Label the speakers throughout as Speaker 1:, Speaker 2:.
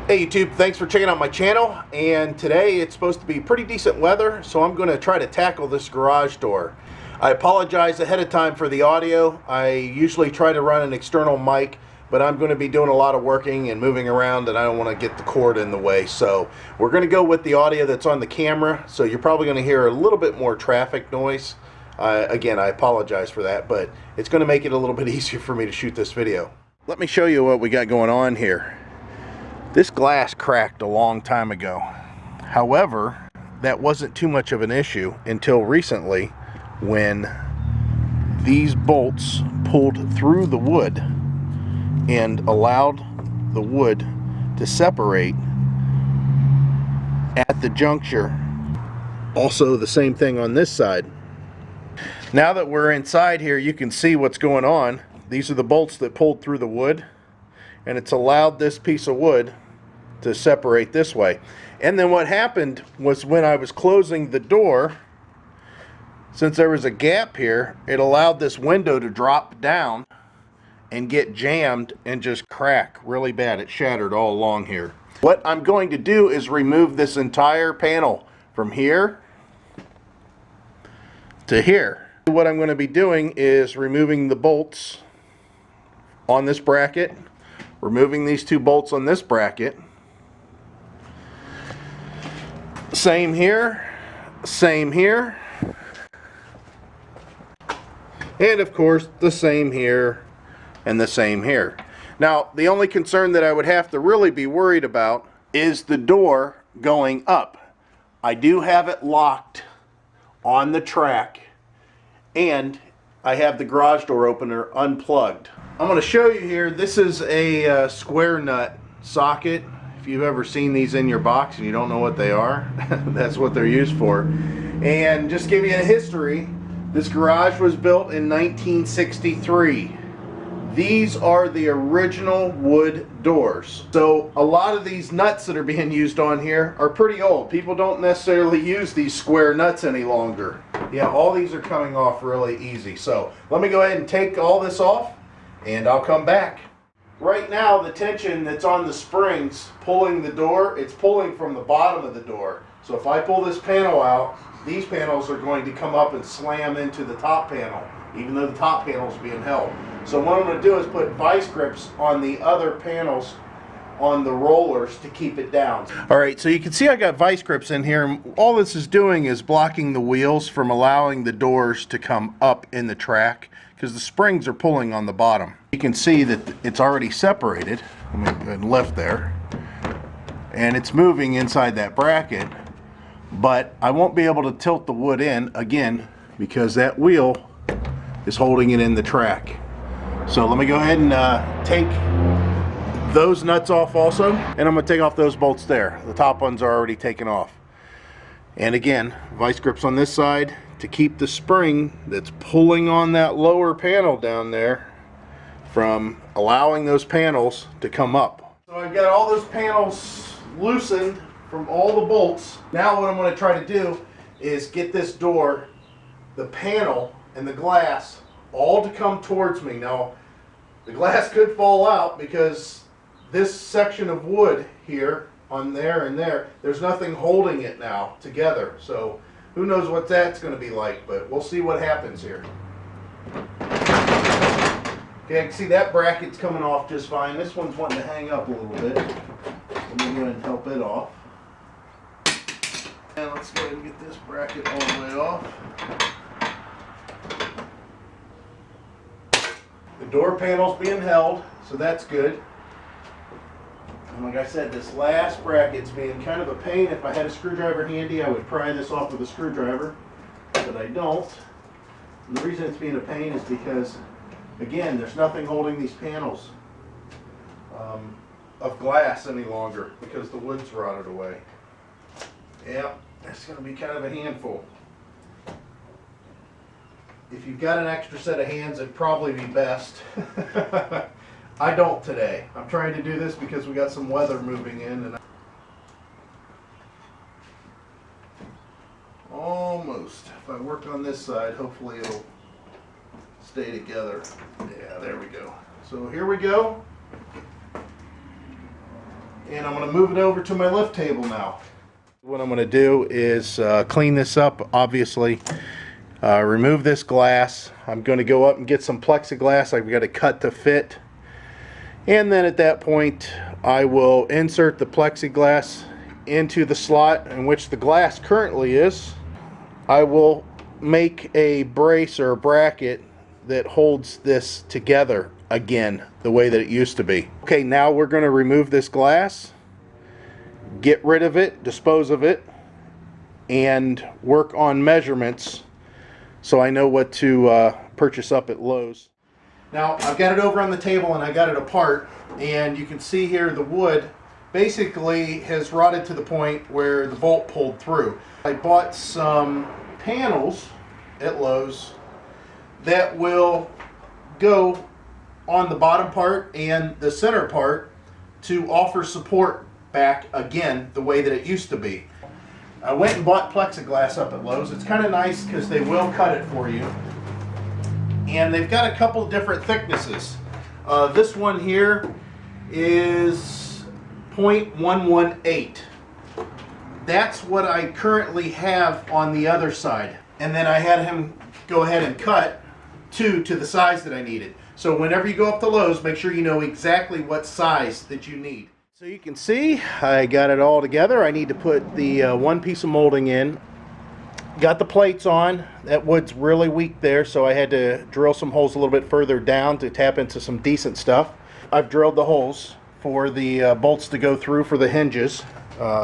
Speaker 1: Hey YouTube, thanks for checking out my channel. And today it's supposed to be pretty decent weather, so I'm going to try to tackle this garage door. I apologize ahead of time for the audio. I usually try to run an external mic, but I'm going to be doing a lot of working and moving around, and I don't want to get the cord in the way. So we're going to go with the audio that's on the camera, so you're probably going to hear a little bit more traffic noise. Again, I apologize for that, but it's going to make it a little bit easier for me to shoot this video. Let me show you what we got going on here. This glass cracked a long time ago. However, that wasn't too much of an issue until recently when these bolts pulled through the wood and allowed the wood to separate at the juncture. Also the same thing on this side. Now that we're inside here, you can see what's going on. These are the bolts that pulled through the wood, and it's allowed this piece of wood to separate this way. And then what happened was when I was closing the door, since there was a gap here, it allowed this window to drop down and get jammed and just crack really bad. It shattered all along here. What I'm going to do is remove this entire panel from here to here. What I'm going to be doing is removing the bolts on this bracket, removing these two bolts on this bracket. Same here, and of course the same here and the same here. Now the only concern that I would have to really be worried about is the door going up. I do have it locked on the track, and I have the garage door opener unplugged. I'm going to show you here, this is a square nut socket. If you've ever seen these in your box and you don't know what they are, that's what they're used for. And just give you a history, this garage was built in 1963. These are the original wood doors. So a lot of these nuts that are being used on here are pretty old. People don't necessarily use these square nuts any longer. Yeah, all these are coming off really easy. So let me go ahead and take all this off and I'll come back. Right now, the tension that's on the springs pulling the door, it's pulling from the bottom of the door. So if I pull this panel out, these panels are going to come up and slam into the top panel, even though the top panel is being held. So what I'm going to do is put vice grips on the other panels on the rollers to keep it down. Alright, so you can see I got vice grips in here. All this is doing is blocking the wheels from allowing the doors to come up in the track, because the springs are pulling on the bottom. You can see that it's already separated. Let me go ahead and lift there. And it's moving inside that bracket, but I won't be able to tilt the wood in again because that wheel is holding it in the track. So let me go ahead and take those nuts off also, and I'm going to take off those bolts there. The top ones are already taken off. And again, vice grips on this side to keep the spring that's pulling on that lower panel down there from allowing those panels to come up. So I've got all those panels loosened from all the bolts. Now what I'm going to try to do is get this door, the panel and the glass all to come towards me. Now the glass could fall out because this section of wood here on there and there, there's nothing holding it now together. So who knows what that's going to be like, but we'll see what happens here. Okay, I can see that bracket's coming off just fine. This one's wanting to hang up a little bit. Let me go ahead and help it off. And let's go ahead and get this bracket all the way off. The door panel's being held, so that's good. And like I said, this last bracket's being kind of a pain. If I had a screwdriver handy, I would pry this off with a screwdriver, but I don't. And the reason it's being a pain is because, again, there's nothing holding these panels of glass any longer because the wood's rotted away. Yep, that's going to be kind of a handful. If you've got an extra set of hands, it'd probably be best. I don't today. I'm trying to do this because we got some weather moving in, and almost. If I work on this side, hopefully it'll stay together. Yeah, there we go. So here we go. and I'm going to move it over to my lift table now. What I'm going to do is clean this up, obviously. Remove this glass. I'm going to go up and get some plexiglass. I've got to cut to fit. And then at that point, I will insert the plexiglass into the slot in which the glass currently is. I will make a brace or a bracket that holds this together again the way that it used to be. Okay, now we're going to remove this glass, get rid of it, dispose of it, and work on measurements so I know what to purchase up at Lowe's. Now I've got it over on the table and I got it apart, and you can see here the wood basically has rotted to the point where the bolt pulled through. I bought some panels at Lowe's that will go on the bottom part and the center part to offer support back again the way that it used to be. I went and bought plexiglass up at Lowe's. It's kind of nice because they will cut it for you. And they've got a couple different thicknesses. This one here is 0.118. That's what I currently have on the other side. And then I had him go ahead and cut two to the size that I needed. So whenever you go up to Lowe's, make sure you know exactly what size that you need. So you can see I got it all together. I need to put the one piece of molding in. Got the plates on. That wood's really weak there, so I had to drill some holes a little bit further down to tap into some decent stuff. I've drilled the holes for the bolts to go through for the hinges.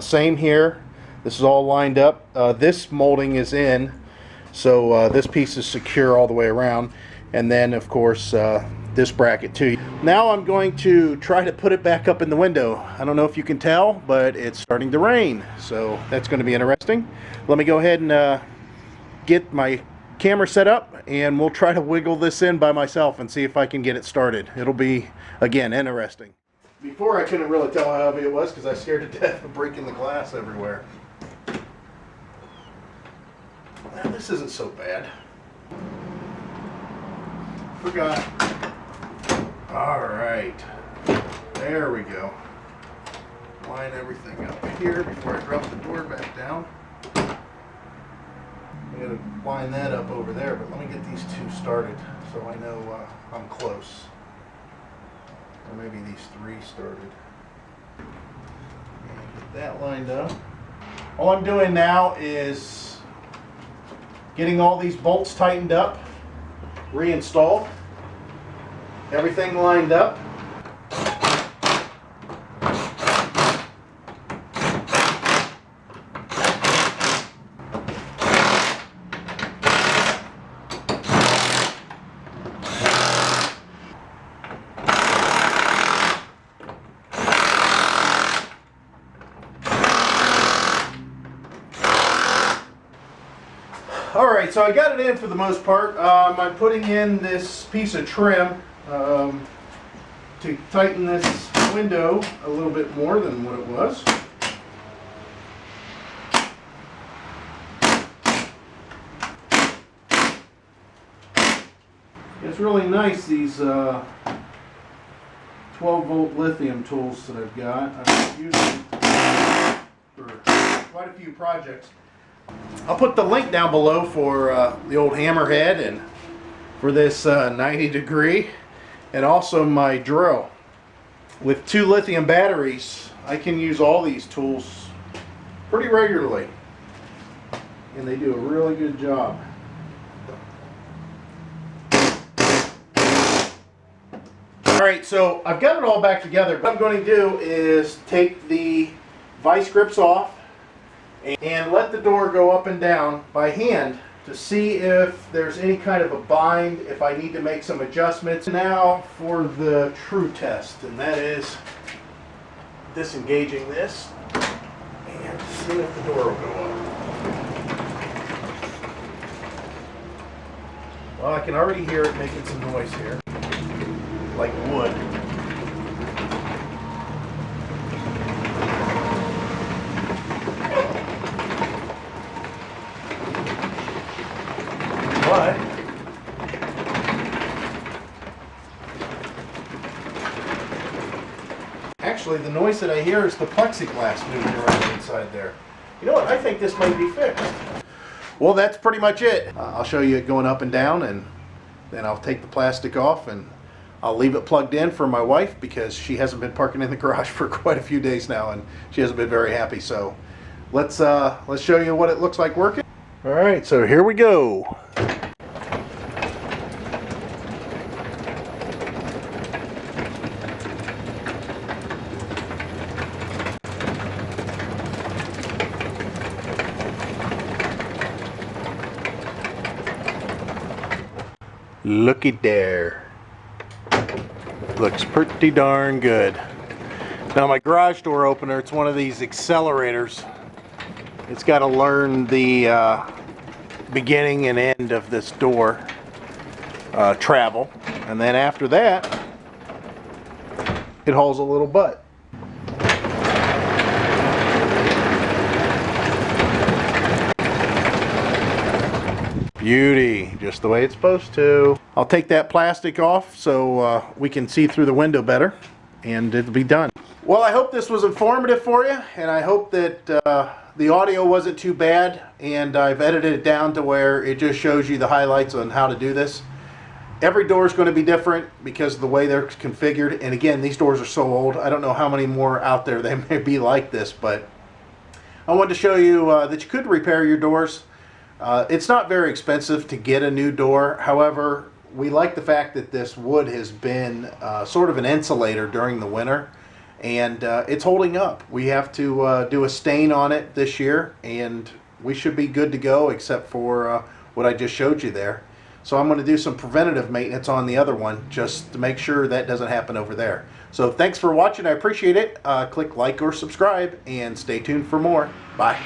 Speaker 1: Same here. This is all lined up. This molding is in, so this piece is secure all the way around. And then, of course, this bracket too. Now I'm going to try to put it back up in the window. I don't know if you can tell, but it's starting to rain, so that's going to be interesting. Let me go ahead and get my camera set up, and we'll try to wiggle this in by myself and see if I can get it started. It'll be, again, interesting. Before I couldn't really tell how heavy it was because I was scared to death of breaking the glass everywhere. Now, this isn't so bad. Forgot. Alright, there we go. Line everything up here before I drop the door back down. I gotta line that up over there, but let me get these two started so I know I'm close. Or maybe these three started. And get that lined up. All I'm doing now is getting all these bolts tightened up, reinstalled. Everything lined up. Alright, so I got it in for the most part. I'm putting in this piece of trim to tighten this window a little bit more than what it was. It's really nice, these 12-volt lithium tools that I've got. I've used them for quite a few projects. I'll put the link down below for the old hammerhead and for this 90 degree, and also my drill. With 2 lithium batteries, I can use all these tools pretty regularly, and they do a really good job. Alright, so I've got it all back together. What I'm going to do is take the vice grips off and let the door go up and down by hand to see if there's any kind of a bind, if I need to make some adjustments. Now for the true test, and that is disengaging this and see if the door will go up. Well, I can already hear it making some noise here, like wood. But actually, the noise that I hear is the plexiglass moving around inside there. You know what? I think this might be fixed. Well, that's pretty much it. I'll show you it going up and down, and then I'll take the plastic off and I'll leave it plugged in for my wife because she hasn't been parking in the garage for quite a few days now, and she hasn't been very happy. So let's show you what it looks like working. All right, so here we go. Looky there. Looks pretty darn good. Now my garage door opener, it's one of these accelerators. It's got to learn the beginning and end of this door travel, and then after that it hauls a little butt. Beauty, just the way it's supposed to. I'll take that plastic off so we can see through the window better, and it'll be done. Well, I hope this was informative for you, and I hope that the audio wasn't too bad, and I've edited it down to where it just shows you the highlights on how to do this. Every door is going to be different because of the way they're configured, and again, these doors are so old, I don't know how many more out there they may be like this, but I wanted to show you that you could repair your doors. It's not very expensive to get a new door. However, we like the fact that this wood has been sort of an insulator during the winter, and it's holding up. We have to do a stain on it this year, and we should be good to go except for what I just showed you there. So I'm going to do some preventative maintenance on the other one just to make sure that doesn't happen over there. So thanks for watching. I appreciate it. Click like or subscribe and stay tuned for more. Bye.